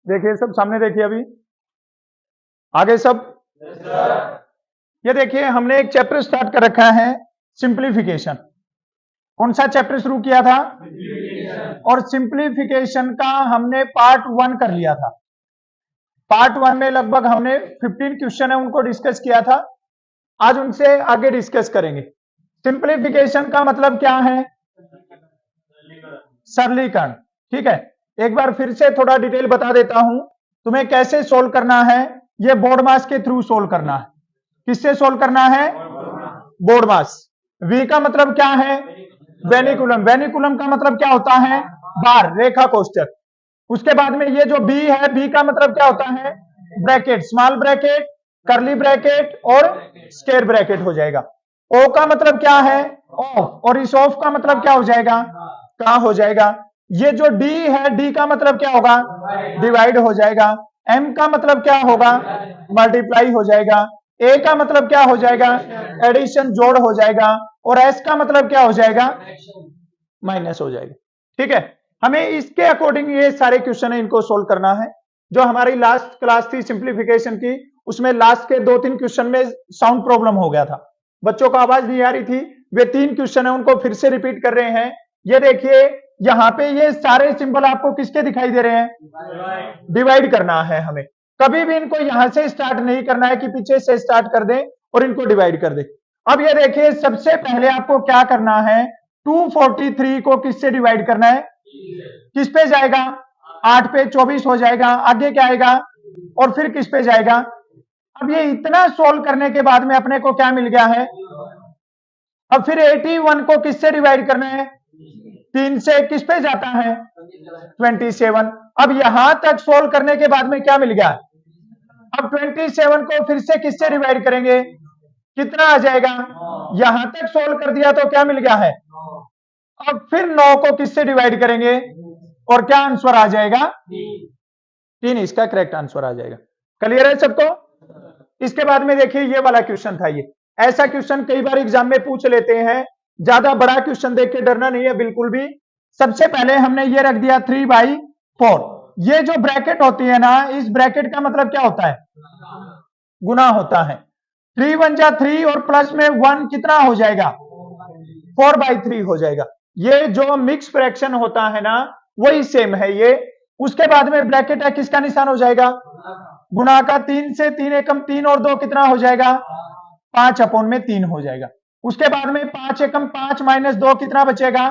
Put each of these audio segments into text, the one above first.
देखिए सब सामने देखिए, अभी आगे सब। ये देखिए हमने एक चैप्टर स्टार्ट कर रखा है, सिंप्लीफिकेशन। कौन सा चैप्टर शुरू किया था? और सिंप्लीफिकेशन का हमने पार्ट 1 कर लिया था। पार्ट 1 में लगभग हमने 15 क्वेश्चन है उनको डिस्कस किया था। आज उनसे आगे डिस्कस करेंगे। सिंप्लीफिकेशन का मतलब क्या है? सरलीकरण। ठीक है, एक बार फिर से थोड़ा डिटेल बता देता हूं तुम्हें कैसे सोल्व करना है। ये बोर्ड मास के थ्रू सोल्व करना है। किससे सोल्व करना है? Board mass. वी का मतलब क्या है? वेनिकुलम। वेनिकुलम का मतलब क्या होता है? बार, रेखा कोष्ठक। उसके बाद में ये जो बी है, बी का मतलब क्या होता है? ब्रैकेट, स्मॉल ब्रैकेट, करली ब्रैकेट और स्क्वायर ब्रैकेट हो जाएगा। ओ का मतलब क्या है? ऑफ। और इस ऑफ का मतलब क्या हो जाएगा? का हो जाएगा। ये जो डी है, डी का मतलब क्या होगा? डिवाइड हो जाएगा। एम का मतलब क्या होगा? मल्टीप्लाई हो जाएगा। ए का मतलब क्या हो जाएगा? एडिशन, जोड़ हो जाएगा। और एस का मतलब क्या हो जाएगा? माइनस हो जाएगा। ठीक है, हमें इसके अकॉर्डिंग ये सारे क्वेश्चन है, इनको सोल्व करना है। जो हमारी लास्ट क्लास थी सिंप्लीफिकेशन की, उसमें लास्ट के 2-3 क्वेश्चन में साउंड प्रॉब्लम हो गया था, बच्चों को आवाज नहीं आ रही थी। वे 3 क्वेश्चन है उनको फिर से रिपीट कर रहे हैं। ये देखिए यहां पे ये सारे सिंबल आपको किसके दिखाई दे रहे हैं? डिवाइड करना है हमें। कभी भी इनको यहां से स्टार्ट नहीं करना है कि पीछे से स्टार्ट कर दे और इनको डिवाइड कर दे। अब ये देखिए सबसे पहले आपको क्या करना है? 243 को किससे डिवाइड करना है? किस पे जाएगा? 8 पे 24 हो जाएगा। आगे क्या आएगा? और फिर किस पे जाएगा? अब ये इतना सोल्व करने के बाद में अपने को क्या मिल गया है? अब फिर 81 को किससे डिवाइड करना है? 3 से। किस पे जाता है? 27। अब यहां तक सोल्व करने के बाद में क्या मिल गया? अब 27 को फिर से किससे डिवाइड करेंगे? कितना आ जाएगा? यहां तक सोल्व कर दिया तो क्या मिल गया है? अब फिर 9 को किससे डिवाइड करेंगे और क्या आंसर आ जाएगा? 3। इसका करेक्ट आंसर आ जाएगा। क्लियर है सबको? इसके बाद में देखिए ये वाला क्वेश्चन था। ये ऐसा क्वेश्चन कई बार एग्जाम में पूछ लेते हैं। ज्यादा बड़ा क्वेश्चन देख के डरना नहीं है बिल्कुल भी। सबसे पहले हमने ये रख दिया 3/4। ये जो ब्रैकेट होती है ना, इस ब्रैकेट का मतलब क्या होता है? गुना होता है। 3 1 जा 3 और प्लस में 1 कितना हो जाएगा? 4/3 हो जाएगा। ये जो मिक्स फ्रैक्शन होता है ना, वही सेम है ये। उसके बाद में ब्रैकेट है, किसका निशान हो जाएगा? गुणा का। 3 से 3 एकम 3 और 2 कितना हो जाएगा? 5/3 हो जाएगा। उसके बाद में 5 एकम 5 माइनस 2 कितना बचेगा?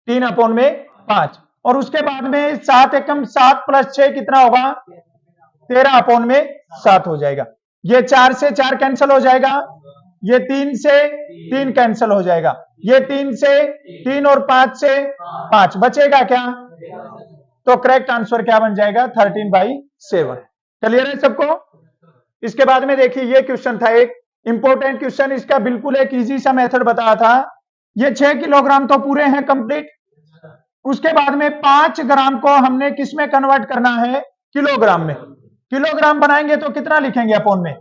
3/5। और उसके बाद में 7 एकम 7 प्लस 6 कितना होगा? 13/7 हो जाएगा। ये 4 से 4 कैंसिल हो जाएगा। ये 3 से 3 कैंसिल हो जाएगा। ये 3 से 3 और 5 से 5 बचेगा क्या? तो करेक्ट आंसर क्या बन जाएगा? 13/7। क्लियर है सबको? इसके बाद में देखिए ये क्वेश्चन था एक इंपॉर्टेंट क्वेश्चन। इसका बिल्कुल एक इजी सा मेथड बताया था। ये 6 किलोग्राम तो पूरे हैं कंप्लीट। उसके बाद में 5 ग्राम को हमने किस में कन्वर्ट करना है? किलोग्राम में। किलोग्राम बनाएंगे तो कितना लिखेंगे अपॉन में?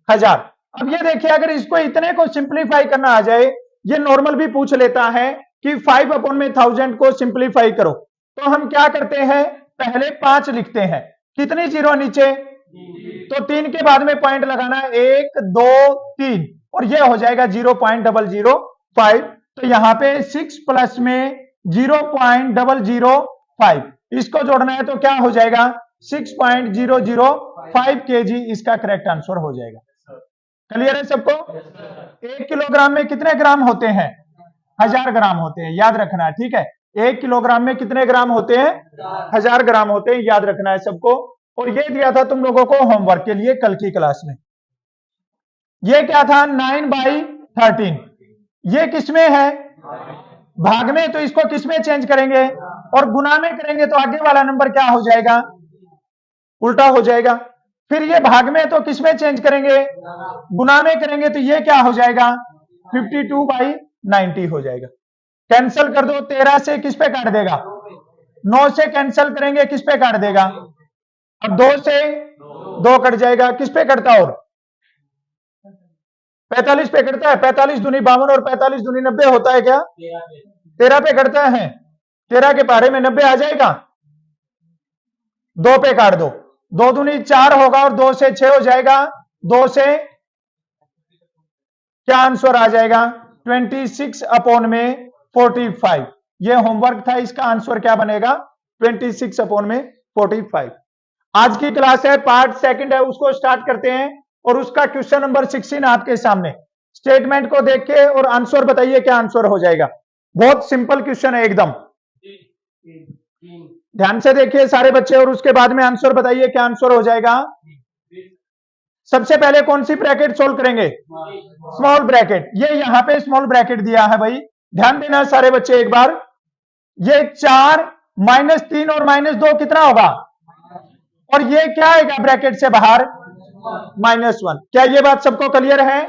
1000। अब ये देखिए अगर इसको इतने को सिंप्लीफाई करना आ जाए, ये नॉर्मल भी पूछ लेता है कि 5/1000 को सिंप्लीफाई करो, तो हम क्या करते हैं? पहले 5 लिखते हैं। कितनी जीरो नीचे? तो 3 के बाद में पॉइंट लगाना, 1 2 3 और ये हो जाएगा 0.005। तो यहां पे 6 प्लस में 0.005 इसको जोड़ना है तो क्या हो जाएगा? 6.005 kg इसका करेक्ट आंसर हो जाएगा। क्लियर है सबको? 1 किलोग्राम में कितने ग्राम होते हैं? 1000 ग्राम होते हैं, याद रखना है। ठीक है, 1 किलोग्राम में कितने ग्राम होते हैं? 1000 ग्राम होते हैं, याद रखना है सबको। और ये दिया था तुम लोगों को होमवर्क के लिए कल की क्लास में। ये क्या था? 9/13। ये किसमें है? भाग में। तो इसको किसमें चेंज करेंगे? और गुना में करेंगे तो आगे वाला नंबर क्या हो जाएगा? उल्टा हो जाएगा। फिर ये भाग में तो किसमें चेंज करेंगे? गुना में करेंगे तो ये क्या हो जाएगा? 52/90 हो जाएगा। कैंसिल कर दो। 13 से किस पे काट देगा? 9 से कैंसिल करेंगे, किस पे काट देगा? अब 2 से 2 कट जाएगा। किस पे कटता? और 45 पे कटता है। 45 दूनी 52 और 45 दूनी 90 होता है क्या? 13 पे कटता है। 13 के पारे में 90 आ जाएगा। 2 पे काट दो, 2 दूनी 4 होगा और 2 से 6 हो जाएगा, 2 से क्या आंसर आ जाएगा 26 अपॉन में 45। ये होमवर्क था, इसका आंसर क्या बनेगा 26 अपॉन में 45। आज की क्लास है पार्ट सेकंड है, उसको स्टार्ट करते हैं और उसका क्वेश्चन नंबर 16 आपके सामने। स्टेटमेंट को देख के और आंसर बताइए क्या आंसर हो जाएगा। बहुत सिंपल क्वेश्चन है एकदम, ध्यान से देखिए सारे बच्चे और उसके बाद में आंसर बताइए क्या आंसर हो जाएगा। सबसे पहले कौन सी ब्रैकेट सोल्व करेंगे, स्मॉल ब्रैकेट। ये यहां पे स्मॉल ब्रैकेट दिया है भाई, ध्यान देना सारे बच्चे एक बार। ये 4 -3 और -2 कितना होगा, और ये क्या आएगा ब्रैकेट से बाहर -1। क्या ये बात सबको क्लियर है।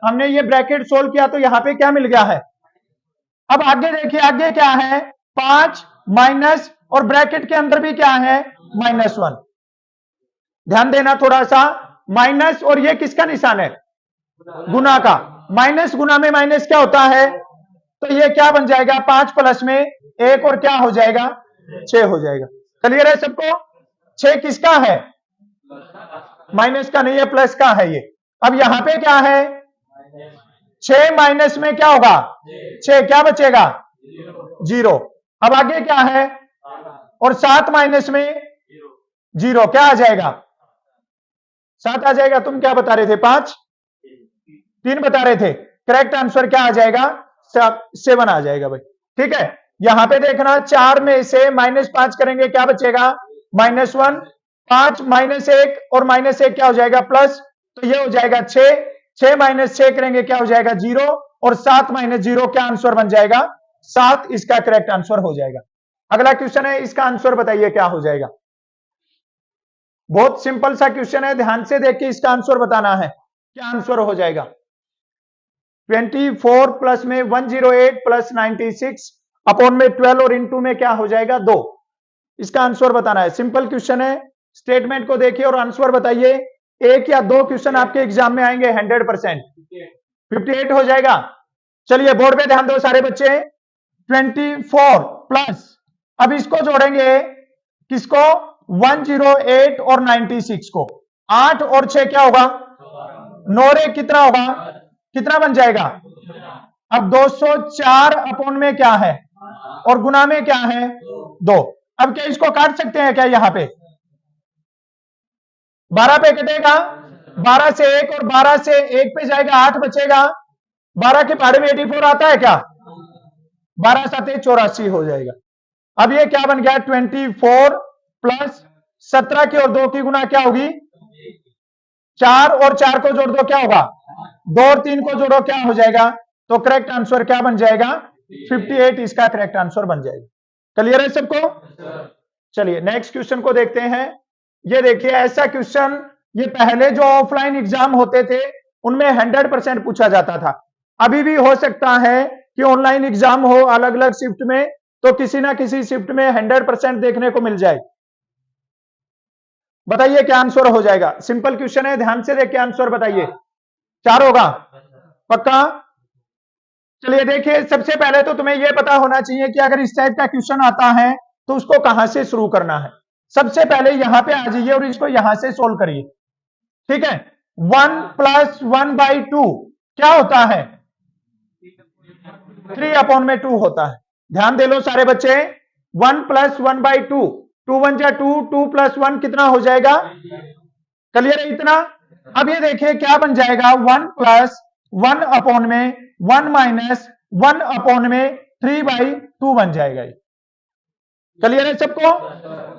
हमने ये ब्रैकेट सोल्व किया तो यहां पे क्या मिल गया है। अब आगे देखिए, आगे क्या है 5 माइनस और ब्रैकेट के अंदर भी क्या है -1। ध्यान देना थोड़ा सा, माइनस और ये किसका निशान है, गुना का। माइनस गुना में माइनस क्या होता है, तो ये क्या बन जाएगा 5 प्लस में 1 और क्या हो जाएगा 6 हो जाएगा। क्लियर है सबको। 6 किसका है, माइनस का नहीं है, प्लस का है ये। अब यहां पे क्या है 6 माइनस में क्या होगा 6, क्या बचेगा 0। अब आगे क्या है, और 7 माइनस में 0 क्या आ जाएगा 7 आ जाएगा। तुम क्या बता रहे थे 5, 3 बता रहे थे। करेक्ट आंसर क्या आ जाएगा 7 आ जाएगा भाई। ठीक है, यहां पे देखना 4 में से -5 करेंगे क्या बचेगा -1। 5 -1 और -1 क्या हो जाएगा प्लस, तो ये हो जाएगा 6। 6 - 6 करेंगे क्या हो जाएगा 0, और 7 - 0 क्या आंसर बन जाएगा 7। इसका करेक्ट आंसर हो जाएगा। अगला क्वेश्चन है, इसका आंसर बताइए क्या हो जाएगा। बहुत सिंपल सा क्वेश्चन है, ध्यान से देख के इसका आंसर बताना है क्या आंसर हो जाएगा। 24 प्लस में 108 प्लस 96 अपॉन में 12 और इनटू में क्या हो जाएगा 2। इसका आंसर बताना है, सिंपल क्वेश्चन है। स्टेटमेंट को देखिए और आंसर बताइए। 1 या 2 क्वेश्चन आपके एग्जाम में आएंगे 100%। 58 हो जाएगा। चलिए बोर्ड पे ध्यान दो सारे बच्चे। 24 प्लस, अब इसको जोड़ेंगे किसको 108 और 96 को। 8 और 6 क्या होगा 9 रे कितना होगा, कितना बन जाएगा। अब 204 अपॉन में क्या है और गुना में क्या है 2। अब क्या इसको काट सकते हैं क्या, यहां पे 12 पे कटेगा, 12 से 1 और 12 से 1 पे जाएगा 8 बचेगा। 12 के पहाड़े में 84 आता है क्या, 12 7 84 हो जाएगा। अब ये क्या बन गया 24 प्लस 17 की और 2 की गुना क्या होगी 4 और 4 को जोड़ दो क्या होगा 2 और 3 को जोड़ो क्या हो जाएगा। तो करेक्ट आंसर क्या बन जाएगा 58। इसका करेक्ट आंसर बन जाएगा। क्लियर है सबको। चलिए नेक्स्ट क्वेश्चन को देखते हैं। ये देखिए ऐसा क्वेश्चन, ये पहले जो ऑफलाइन एग्जाम होते थे उनमें 100% पूछा जाता था। अभी भी हो सकता है कि ऑनलाइन एग्जाम हो अलग अलग शिफ्ट में, तो किसी ना किसी शिफ्ट में 100% देखने को मिल जाए। बताइए क्या आंसर हो जाएगा। सिंपल क्वेश्चन है, ध्यान से देख के आंसर बताइए। 4 होगा पक्का। चलिए देखिए, सबसे पहले तो तुम्हें यह पता होना चाहिए कि अगर इस टाइप का क्वेश्चन आता है तो उसको कहां से शुरू करना है। सबसे पहले यहां पे आ जाइए और इसको यहां से सोल्व करिए। ठीक है, 1 + 1/2 क्या होता है 3 अपॉन में 2 होता है। ध्यान दे लो सारे बच्चे। 1 + 1/2, 2 1 जा 2, 2 + 1 कितना हो जाएगा। क्लियर है इतना। अब ये देखिए क्या बन जाएगा 1 + 1 अपॉन में 1 माइनस 1 अपॉन में 3/2 बन जाएगा। क्लियर है सबको।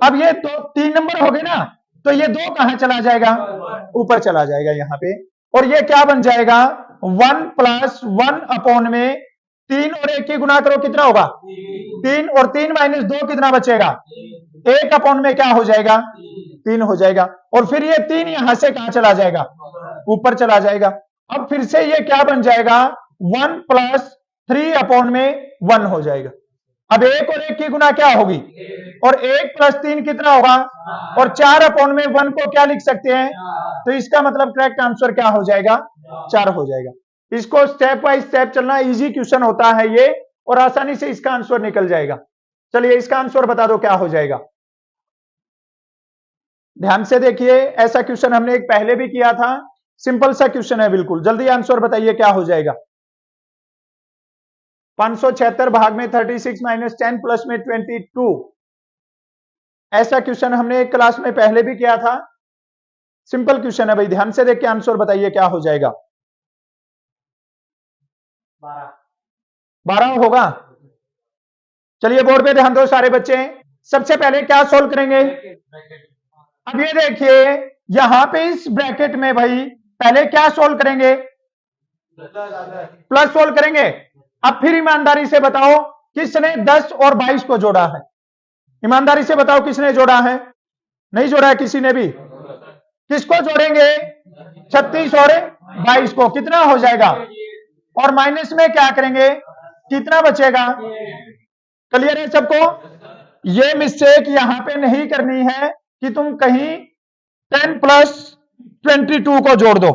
अब ये 3 नंबर हो गए ना, तो ये 2 कहां चला जाएगा ऊपर चला जाएगा यहां पे। और ये क्या बन जाएगा 1 + 1 अपॉन में 3 और 1 की गुना करो कितना होगा 3, और 3 - 2 कितना बचेगा 1 अपॉन में क्या हो जाएगा 3 हो जाएगा। और फिर ये 3 यहां से कहां चला जाएगा ऊपर चला जाएगा। अब फिर से ये क्या बन जाएगा 1 + 3 अपॉन में 1 हो जाएगा। अब 1 और 1 की गुना क्या होगी, और 1 + 3 कितना होगा, और 4 अपॉन में 1 को क्या लिख सकते हैं। तो इसका मतलब करेक्ट आंसर क्या हो जाएगा 4 हो जाएगा। इसको स्टेप बाय स्टेप चलना, इजी क्वेश्चन होता है ये, और आसानी से इसका आंसर निकल जाएगा। चलिए इसका आंसर बता दो क्या हो जाएगा। ध्यान से देखिए, ऐसा क्वेश्चन हमने एक पहले भी किया था, सिंपल सा क्वेश्चन है बिल्कुल। जल्दी आंसर बताइए क्या हो जाएगा। 576 भाग में 36 माइनस 10 प्लस में 22। ऐसा क्वेश्चन हमने एक क्लास में पहले भी किया था, सिंपल क्वेश्चन है भाई। ध्यान से देख के आंसर बताइए क्या हो जाएगा। 12 होगा। चलिए बोर्ड पे ध्यान दो सारे बच्चे। सबसे पहले क्या सोल्व करेंगे। अब ये देखिए, यहां पे इस ब्रैकेट में भाई पहले क्या सोल्व करेंगे, प्लस सोल्व करेंगे। अब फिर ईमानदारी से बताओ किसने 10 और 22 को जोड़ा है। ईमानदारी से बताओ किसने जोड़ा है। नहीं जोड़ा है किसी ने भी। किसको जोड़ेंगे, 36 और 22 को। कितना हो जाएगा, और माइनस में क्या करेंगे, कितना बचेगा। क्लियर है सबको। ये मिस्टेक यहां पे नहीं करनी है कि तुम कहीं 10 प्लस 22 को जोड़ दो।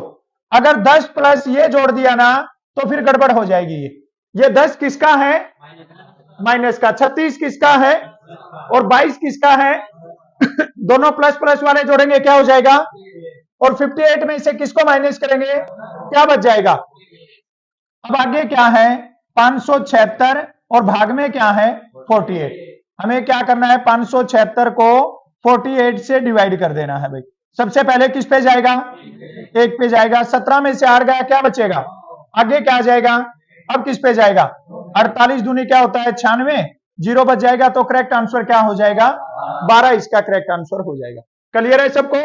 अगर 10 प्लस ये जोड़ दिया ना तो फिर गड़बड़ हो जाएगी। ये 10 किसका है, माइनस का। 36 किसका है और 22 किसका है। दोनों प्लस प्लस वाले जोड़ेंगे क्या हो जाएगा, और 58 में से किसको माइनस करेंगे, क्या बच जाएगा। अब आगे क्या है, 576 और भाग में क्या है 48। हमें क्या करना है, 576 को 48 से डिवाइड कर देना है भाई। सबसे पहले किस पे जाएगा, 1 पे जाएगा। 17 में से 8 गया, क्या बचेगा, आगे क्या आ जाएगा। अब किस पे जाएगा, 48 दूनी क्या होता है 96, 0 बच जाएगा। तो करेक्ट आंसर क्या हो जाएगा, 12 इसका करेक्ट आंसर हो जाएगा। क्लियर है सबको।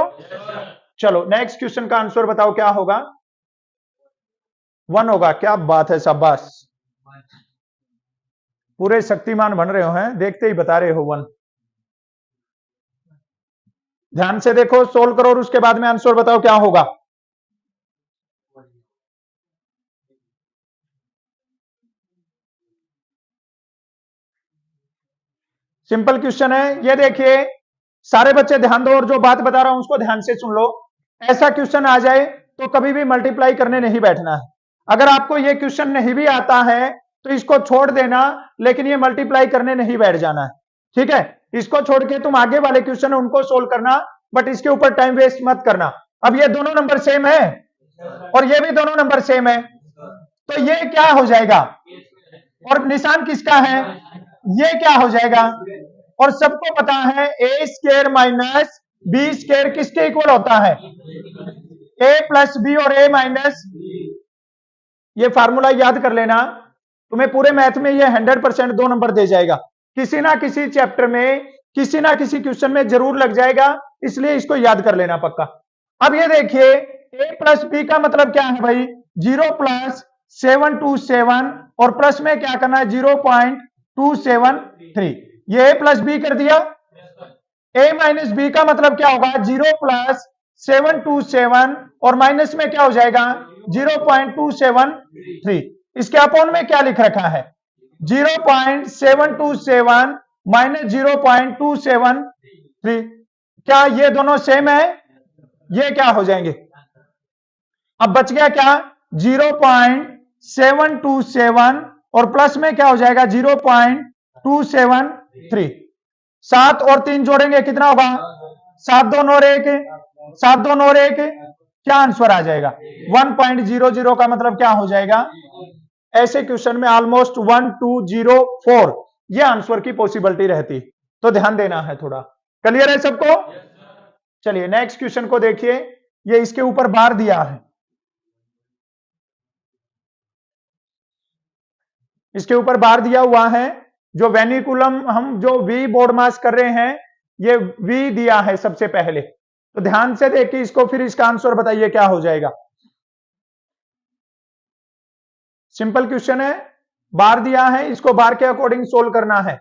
चलो नेक्स्ट क्वेश्चन का आंसर बताओ क्या होगा। 1 होगा। क्या बात है, शाबाश, पूरे शक्तिमान बन रहे हो हैं, देखते ही बता रहे हो 1। ध्यान से देखो, सोल्व करो और उसके बाद में आंसर बताओ क्या होगा। सिंपल क्वेश्चन है ये। देखिए सारे बच्चे ध्यान दो और जो बात बता रहा हूं उसको ध्यान से सुन लो। ऐसा क्वेश्चन आ जाए तो कभी भी मल्टीप्लाई करने नहीं बैठना है। अगर आपको ये क्वेश्चन नहीं भी आता है तो इसको छोड़ देना, लेकिन ये मल्टीप्लाई करने नहीं बैठ जाना है, ठीक है। इसको छोड़ के तुम आगे वाले क्वेश्चन उनको सोल्व करना, बट इसके ऊपर टाइम वेस्ट मत करना। अब ये दोनों नंबर सेम है और ये भी दोनों नंबर सेम है, तो ये क्या हो जाएगा, और निशान किसका है, ये क्या हो जाएगा। और सबको पता है ए स्क्वायर माइनस बी स्क्वायर किसके इक्वल होता है, ए प्लस बी और ए माइनस। ये फार्मूला याद कर लेना, तुम्हें पूरे मैथ में ये 100% 2 नंबर दे जाएगा। किसी ना किसी चैप्टर में, किसी ना किसी क्वेश्चन में जरूर लग जाएगा, इसलिए इसको याद कर लेना पक्का। अब ये देखिए ए प्लस बी का मतलब क्या है भाई, 0 प्लस 727 और प्लस में क्या करना है 0.273। ये ए प्लस बी कर दिया। ए माइनस बी का मतलब क्या होगा, 0 प्लस 727 और माइनस में क्या हो जाएगा 0.273। इसके अपॉन में क्या लिख रखा है 0.727 माइनस 0.273। क्या ये दोनों सेम है, ये क्या हो जाएंगे। अब बच गया क्या 0.727 और प्लस में क्या हो जाएगा 0.273। 7 और 3 जोड़ेंगे कितना होगा 7 2 9 1, 7 2 9 1, क्या आंसर आ जाएगा 1.00 का मतलब क्या हो जाएगा। ऐसे क्वेश्चन में ऑलमोस्ट 1204 ये आंसर की पॉसिबिलिटी रहती, तो ध्यान देना है थोड़ा। क्लियर है सबको। चलिए नेक्स्ट क्वेश्चन को देखिए, ये इसके ऊपर बार दिया है, इसके ऊपर बार दिया हुआ है। जो वेनिकुलम हम जो वी बोर्ड मास कर रहे हैं, ये वी दिया है सबसे पहले, तो ध्यान से देखिए इसको, फिर इसका आंसर बताइए क्या हो जाएगा। सिंपल क्वेश्चन है, बार दिया है, इसको बार के अकॉर्डिंग सोल्व करना है।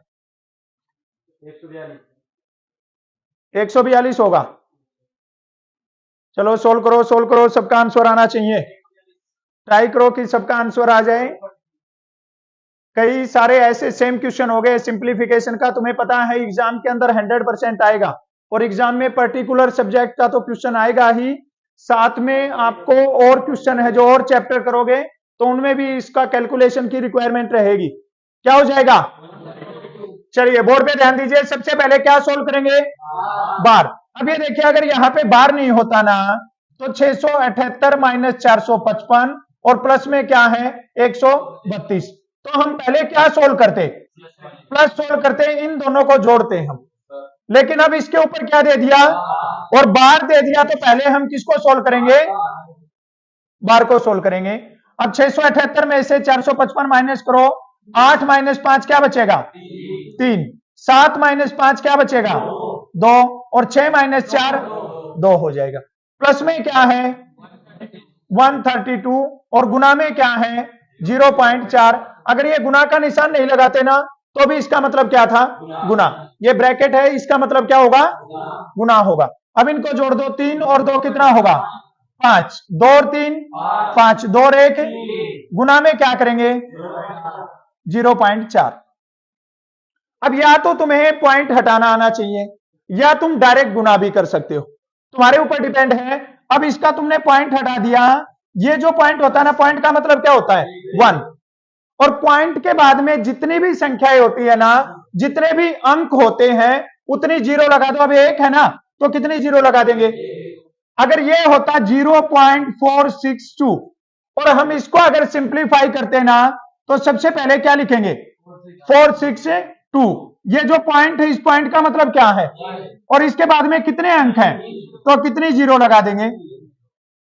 142 होगा। चलो सोल्व करो, सबका आंसर आना चाहिए। ट्राई करो कि सबका आंसर आ जाए। कई सारे ऐसे सेम क्वेश्चन हो गए सिंप्लीफिकेशन का, तुम्हें पता है एग्जाम के अंदर 100% आएगा, और एग्जाम में पर्टिकुलर सब्जेक्ट का तो क्वेश्चन आएगा ही, साथ में आपको और क्वेश्चन है जो और चैप्टर करोगे तो उनमें भी इसका कैलकुलेशन की रिक्वायरमेंट रहेगी। क्या हो जाएगा। चलिए बोर्ड पे ध्यान दीजिए, सबसे पहले क्या सोल्व करेंगे, बार। अब ये देखिए, अगर यहां पे बार नहीं होता ना तो 678 माइनस 455 और प्लस में क्या है 132, तो हम पहले क्या सोल्व करते, प्लस सोल्व करते, इन दोनों को जोड़ते हम। लेकिन अब इसके ऊपर क्या दे दिया और बार दे दिया, तो पहले हम किसको सोल्व करेंगे, बार को सोल्व करेंगे। अब 678 में से 455 माइनस करो, 8 माइनस 5 क्या बचेगा 3, 7 माइनस 5 क्या बचेगा 2, और 6 माइनस 4 2 हो जाएगा। प्लस में क्या है 132 और गुना में क्या है 0.4। अगर ये गुना का निशान नहीं लगाते ना तो भी इसका मतलब क्या था गुना, ये ब्रैकेट है, इसका मतलब क्या होगा गुना होगा। अब इनको जोड़ दो, 3 और 2 कितना होगा 5, 2 और 3 5, 2 और 1 गुना में क्या करेंगे 0.4। अब या तो तुम्हें पॉइंट हटाना आना चाहिए या तुम डायरेक्ट गुना भी कर सकते हो, तुम्हारे ऊपर डिपेंड है। अब इसका तुमने पॉइंट हटा दिया, ये जो पॉइंट होता है ना, पॉइंट का मतलब क्या होता है 1, और पॉइंट के बाद में जितनी भी संख्याएं होती है ना, जितने भी अंक होते हैं उतनी जीरो लगा दो। अब 1 है ना तो कितनी जीरो लगा देंगे, अगर ये होता 0.462 और हम इसको अगर सिंप्लीफाई करते ना तो सबसे पहले क्या लिखेंगे 462, ये जो पॉइंट है इस पॉइंट का मतलब क्या है, और इसके बाद में कितने अंक हैं तो कितनी जीरो लगा देंगे।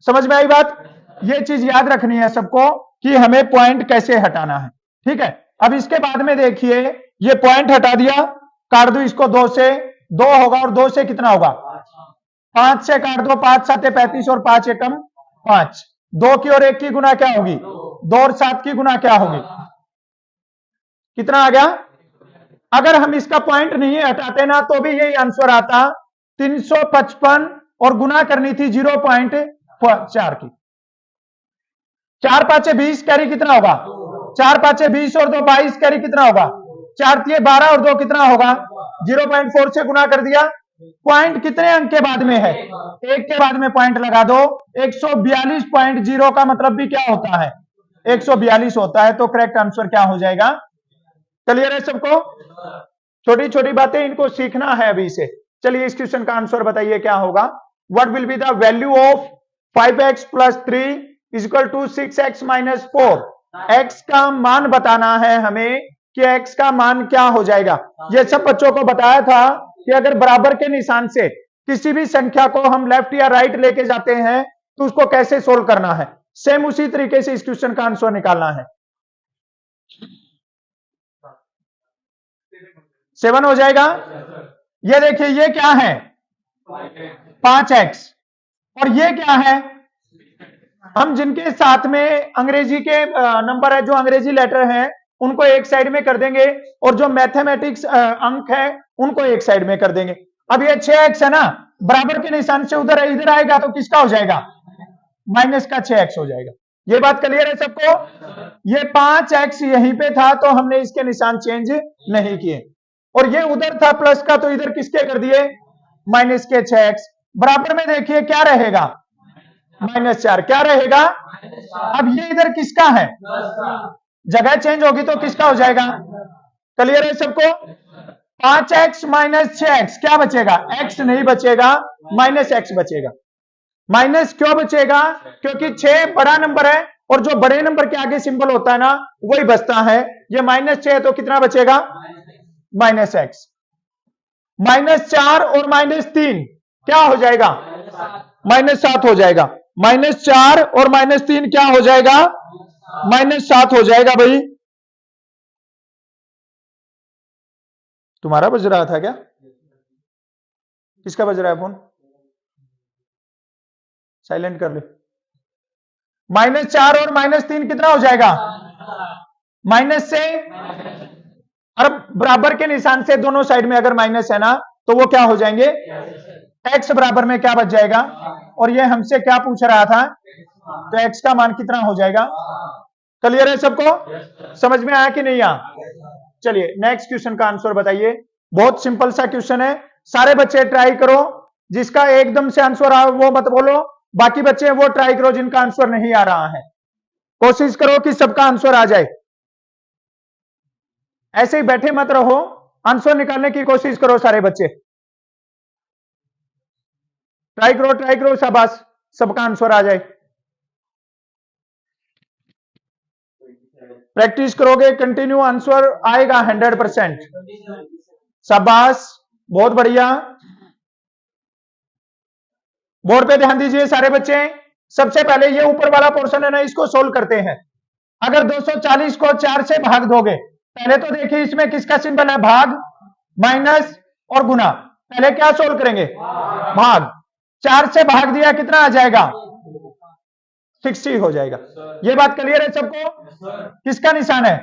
समझ में आई बात, ये चीज याद रखनी है सबको कि हमें पॉइंट कैसे हटाना है, ठीक है। अब इसके बाद में देखिए, ये पॉइंट हटा दिया, काट दो इसको 2 से, 2 होगा और 2 से कितना होगा 5 से काट दो, 5 7 35 और 5 एकम 5, 2 की और 1 की गुना क्या होगी 2 और 7 की गुना क्या होगी, कितना आ गया। अगर हम इसका पॉइंट नहीं हटाते ना तो भी यही आंसर आता 355 और गुना करनी थी 0.4 की। 4 5 20 कैरी कितना होगा 4 5 20 और 2 22 कैरी कितना होगा 4 3 12 और 2 कितना होगा 0.4 से गुना कर दिया। पॉइंट कितने अंक के बाद में है 1 के बाद में पॉइंट लगा दो, 142.0 का मतलब भी क्या होता है 142 होता है, तो करेक्ट आंसर क्या हो जाएगा। क्लियर है सबको, छोटी छोटी बातें इनको सीखना है अभी से। चलिए इस क्वेश्चन का आंसर बताइए क्या होगा। What will be the value of 5x plus 3 is equal to 6x minus 4। x का मान बताना है हमें कि x का मान क्या हो जाएगा। ये सब बच्चों को बताया था कि अगर बराबर के निशान से किसी भी संख्या को हम लेफ्ट या राइट लेके जाते हैं तो उसको कैसे सोल्व करना है, सेम उसी तरीके से इस क्वेश्चन का आंसर निकालना है। 7 हो जाएगा। ये देखिए ये क्या है 5x और ये क्या है, हम जिनके साथ में अंग्रेजी के नंबर है, जो अंग्रेजी लेटर हैं उनको एक साइड में कर देंगे और जो मैथमेटिक्स अंक है उनको एक साइड में कर देंगे। अब ये 6x है ना, बराबर के निशान से उधर इधर आएगा तो किसका हो जाएगा माइनस का 6x हो जाएगा। ये बात क्लियर है सबको। ये 5x यहीं पे था तो हमने इसके निशान चेंज नहीं किए, और ये उधर था प्लस का तो इधर किसके कर दिए माइनस के 6x। बराबर में देखिए क्या रहेगा -4, क्या रहेगा। अब ये इधर किसका है, जगह चेंज होगी तो किसका हो जाएगा। क्लियर है सबको। 5x माइनस 6x क्या बचेगा, x नहीं बचेगा, माइनस x बचेगा। माइनस क्यों बचेगा, क्योंकि 6 बड़ा नंबर है और जो बड़े नंबर के आगे सिंबल होता है ना वही बचता है। ये -6 तो कितना बचेगा -x। -4 और -3 क्या हो जाएगा -7 हो जाएगा। -4 और -3 क्या हो जाएगा -7 हो जाएगा। भाई तुम्हारा बज रहा था क्या, किसका बज रहा है फोन, साइलेंट कर ले। -4 और -3 कितना हो जाएगा माइनस से, और बराबर के निशान से दोनों साइड में अगर माइनस है ना तो वो क्या हो जाएंगे x बराबर में क्या बच जाएगा। और ये हमसे क्या पूछ रहा था, तो x का मान कितना हो जाएगा। क्लियर है सबको, समझ में आया कि नहीं आया। चलिए नेक्स्ट क्वेश्चन का आंसर बताइए। बहुत सिंपल सा क्वेश्चन है, सारे बच्चे ट्राई करो, जिसका एकदम से आंसर आ वो मत बोलो, बाकी बच्चे वो ट्राई करो जिनका आंसर नहीं आ रहा है। कोशिश करो कि सबका आंसर आ जाए, ऐसे ही बैठे मत रहो, आंसर निकालने की कोशिश करो सारे बच्चे। ट्राई करो, शाबाश, सबका आंसर आ जाए। प्रैक्टिस करोगे कंटिन्यू, आंसर आएगा 100%। शाबाश, बहुत बढ़िया। बोर्ड पे ध्यान दीजिए सारे बच्चे। सबसे पहले ये ऊपर वाला पोर्शन है ना, इसको सोल्व करते हैं। अगर 240 को 4 से भाग दोगे, पहले तो देखिए इसमें किसका सिंबल है, भाग, माइनस और गुना। पहले क्या सोल्व करेंगे, भाग। 4 से भाग दिया, कितना आ जाएगा, 60 हो जाएगा। ये बात क्लियर है सबको? किसका निशान है,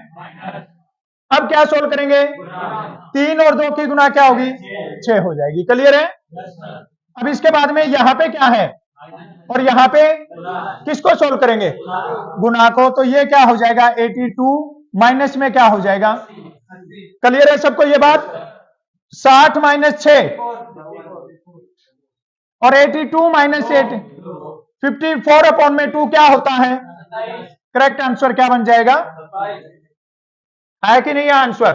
अब क्या सोल्व करेंगे, 3 और 2 की गुना क्या होगी, 6 हो जाएगी। क्लियर है? अब इसके बाद में यहां पे क्या है, और यहां पे किसको सोल्व करेंगे, गुना को। तो ये क्या हो जाएगा, 82 माइनस में क्या हो जाएगा, क्लियर है सबको ये बात? 60 माइनस 6 और 82 माइनस 8, 54 अपॉन में 2 क्या होता है, करेक्ट आंसर क्या बन जाएगा, है कि नहीं आंसर?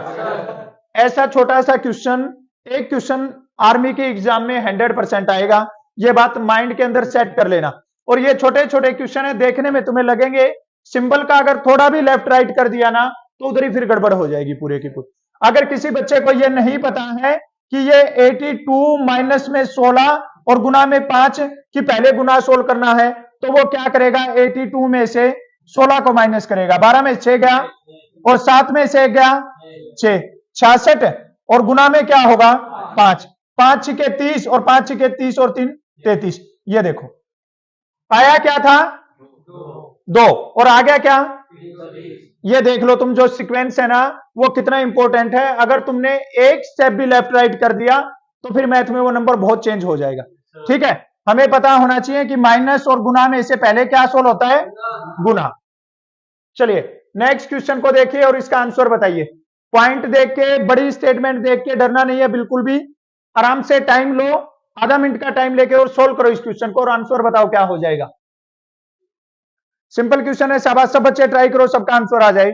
ऐसा छोटा सा क्वेश्चन, एक क्वेश्चन आर्मी के एग्जाम में 100% आएगा। ये बात माइंड के अंदर सेट कर लेना। और ये छोटे छोटे क्वेश्चन है, देखने में तुम्हें लगेंगे सिंबल का अगर थोड़ा भी लेफ्ट राइट कर दिया ना, तो उधर ही फिर गड़बड़ हो जाएगी पूरे की पूरी। अगर किसी बच्चे को ये नहीं पता है कि ये 82 माइनस में 16 और गुना में 5 कि पहले गुना सोल्व करना है, तो वो क्या करेगा, 82 में से 16 को माइनस करेगा, 12 में 6 गया और 7 में से 1 गया 6, 66 और गुना में क्या होगा 5, 5 छिके 30 और 5 छिके 30 और 3 33। ये देखो आया क्या था, 2 और आ गया क्या, ये देख लो तुम, जो सीक्वेंस है ना वो कितना इंपॉर्टेंट है। अगर तुमने एक स्टेप भी लेफ्ट राइट कर दिया तो फिर मैथ में वो नंबर बहुत चेंज हो जाएगा। ठीक है, हमें पता होना चाहिए कि माइनस और गुना में से पहले क्या सोल्व होता है, गुना। चलिए नेक्स्ट क्वेश्चन को देखिए और इसका आंसर बताइए। पॉइंट देख के, बड़ी स्टेटमेंट देख के डरना नहीं है बिल्कुल भी। आराम से टाइम लो, आधा मिनट का टाइम लेके और सोल्व करो इस क्वेश्चन को और आंसर बताओ क्या हो जाएगा। सिंपल क्वेश्चन है, शाबाश, सब बच्चे ट्राई करो, सबका आंसर आ जाए।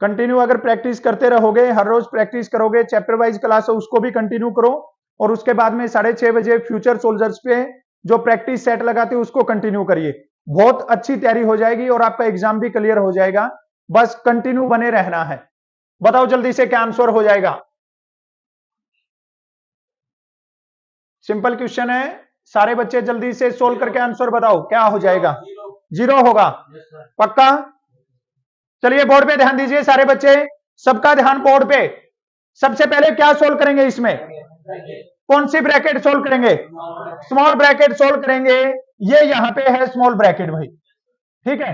कंटिन्यू अगर प्रैक्टिस करते रहोगे, हर रोज प्रैक्टिस करोगे, चैप्टर वाइज क्लास है उसको भी कंटिन्यू करो और उसके बाद में 6:30 बजे फ्यूचर सोल्जर्स पे जो प्रैक्टिस सेट लगाते हैं उसको कंटिन्यू करिए। बहुत अच्छी तैयारी हो जाएगी और आपका एग्जाम भी क्लियर हो जाएगा। बस कंटिन्यू बने रहना है। बताओ जल्दी से क्या आंसर हो जाएगा। सिंपल क्वेश्चन है, सारे बच्चे जल्दी से सोल्व करके आंसर बताओ क्या हो जाएगा। 0 होगा, पक्का? चलिए बोर्ड पे ध्यान दीजिए सारे बच्चे, सबका ध्यान बोर्ड पे। सबसे पहले क्या सोल्व करेंगे, इसमें कौन सी ब्रैकेट सोल्व करेंगे, स्मॉल ब्रैकेट सोल्व करेंगे। ये यहां पे है स्मॉल ब्रैकेट भाई, ठीक है।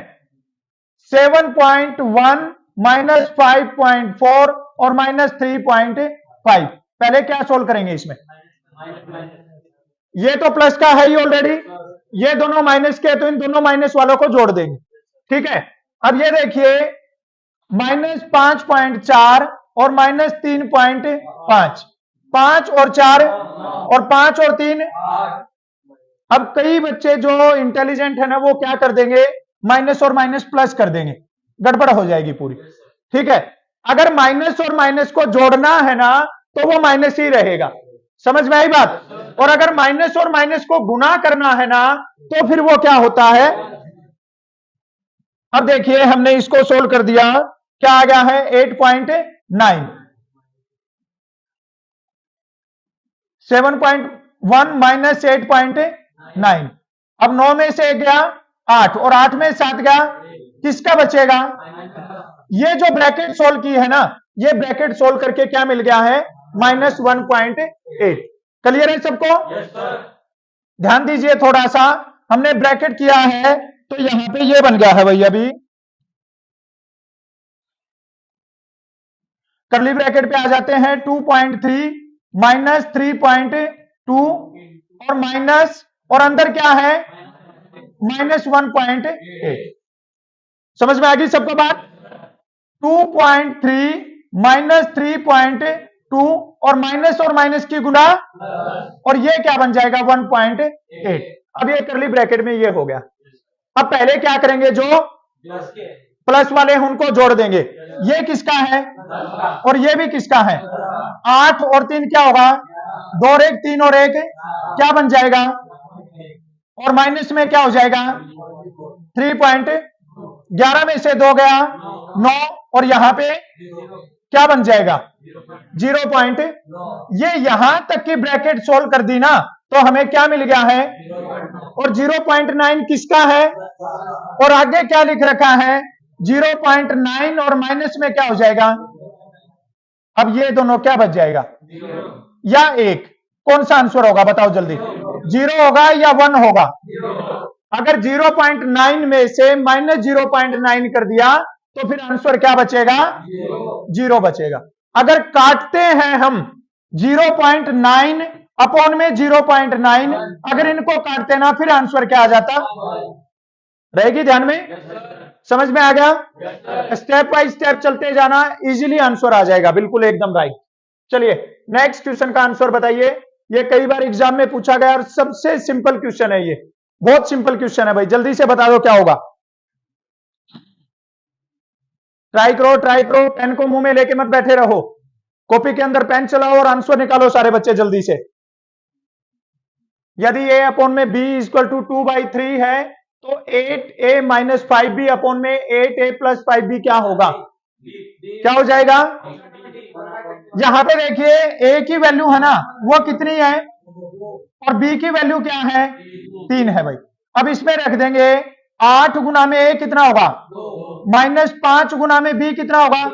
7.1 माइनस 5.4 और माइनस 3.5, पहले क्या सोल्व करेंगे इसमें, ये तो प्लस का है ही ऑलरेडी, ये दोनों माइनस के, तो इन दोनों माइनस वालों को जोड़ देंगे। ठीक है, अब ये देखिए माइनस 5.4 और माइनस 3.5, 5 और 4 और 5 और 3। अब कई बच्चे जो इंटेलिजेंट है ना वो क्या कर देंगे, माइनस और माइनस प्लस कर देंगे, गड़बड़ हो जाएगी पूरी। ठीक है, अगर माइनस और माइनस को जोड़ना है ना तो वो माइनस ही रहेगा, समझ में आई बात? और अगर माइनस और माइनस को गुना करना है ना तो फिर वो क्या होता है। अब देखिए हमने इसको सोल्व कर दिया, क्या आ गया है 8.9, 7.1 माइनस 8.9। अब 9 में से 1 गया 8 और 8 में 7 गया, किसका बचेगा, ये जो ब्रैकेट सोल्व की है ना, ये ब्रैकेट सोल्व करके क्या मिल गया है, माइनस 1.8। क्लियर है सबको? ध्यान दीजिए थोड़ा सा, हमने ब्रैकेट किया है तो यहां पे ये बन गया है भाई। अभी कर्ली ब्रैकेट पे आ जाते हैं, 2.3 माइनस 3.2 और माइनस, और अंदर क्या है माइनस 1.8। समझ में आ गई सबको बात? 2.3 माइनस 3.2 और माइनस की गुना, और ये क्या बन जाएगा 1.8। अब ये कर्ली ब्रैकेट में ये हो गया। अब पहले क्या करेंगे, जो प्लस वाले उनको जोड़ देंगे। ये किसका है और ये भी किसका है? 8 और 3 क्या होगा? 2 और 1 3 और 1 क्या बन जाएगा? और माइनस में क्या हो जाएगा? 3.11 में से 2 गया 9 और यहां पे क्या बन जाएगा? 0. ये यहां तक की ब्रैकेट सोल्व कर दी ना, तो हमें क्या मिल गया है? और 0.9 किसका है? और आगे क्या लिख रखा है? 0.9 और माइनस में क्या हो जाएगा? अब ये दोनों क्या बच जाएगा? या 1? कौन सा आंसर होगा बताओ जल्दी? 0 होगा या 1 होगा? अगर 0.9 में से माइनस 0.9 कर दिया तो फिर आंसर क्या बचेगा? 0 बचेगा। अगर काटते हैं हम 0.9 अपॉन में 0.9, अगर इनको काटते ना फिर आंसर क्या आ जाता? रहेगी ध्यान में? समझ में आ गया? स्टेप बाय स्टेप चलते जाना, इजीली आंसर आ जाएगा। बिल्कुल एकदम राइट। चलिए नेक्स्ट क्वेश्चन का आंसर बताइए। ये कई बार एग्जाम में पूछा गया और सबसे सिंपल क्वेश्चन है, ये बहुत सिंपल क्वेश्चन है भाई, जल्दी से बता दो क्या होगा। ट्राई करो, पेन को मुंह में लेके मत बैठे रहो, कॉपी के अंदर पेन चलाओ और आंसर निकालो सारे बच्चे जल्दी से। यदि a अपॉन में b इक्वल टू 2/3 है तो 8a माइनस 5b अपॉन में 8a प्लस 5b क्या होगा? क्या हो जाएगा? यहां पे देखिए a की वैल्यू है ना, वो कितनी है? और b की वैल्यू क्या है? 3 है भाई। अब इसमें रख देंगे 8 गुना में a कितना होगा? माइनस 5 गुना में b कितना होगा?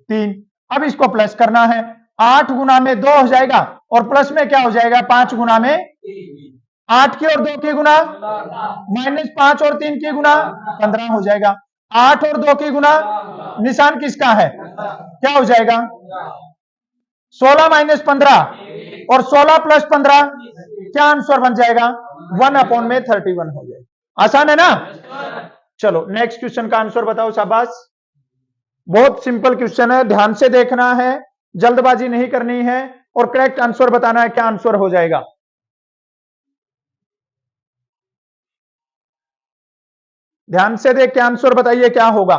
3। अब इसको प्लस करना है, 8 गुना में 2 हो जाएगा और प्लस में क्या हो जाएगा? 5 गुना में 8 की और 2 की गुना माइनस 5 और 3 की गुना 15 हो जाएगा। 8 और 2 की गुना निशान किसका है? क्या हो जाएगा? 16 माइनस 15 और 16 प्लस 15 क्या आंसर बन जाएगा? 1 अपॉन में 31 हो जाएगा। आसान है ना? चलो नेक्स्ट क्वेश्चन का आंसर बताओ। शाबाश, बहुत सिंपल क्वेश्चन है, ध्यान से देखना है, जल्दबाजी नहीं करनी है और करेक्ट आंसर बताना है। क्या आंसर हो जाएगा? ध्यान से देख के आंसर बताइए क्या होगा।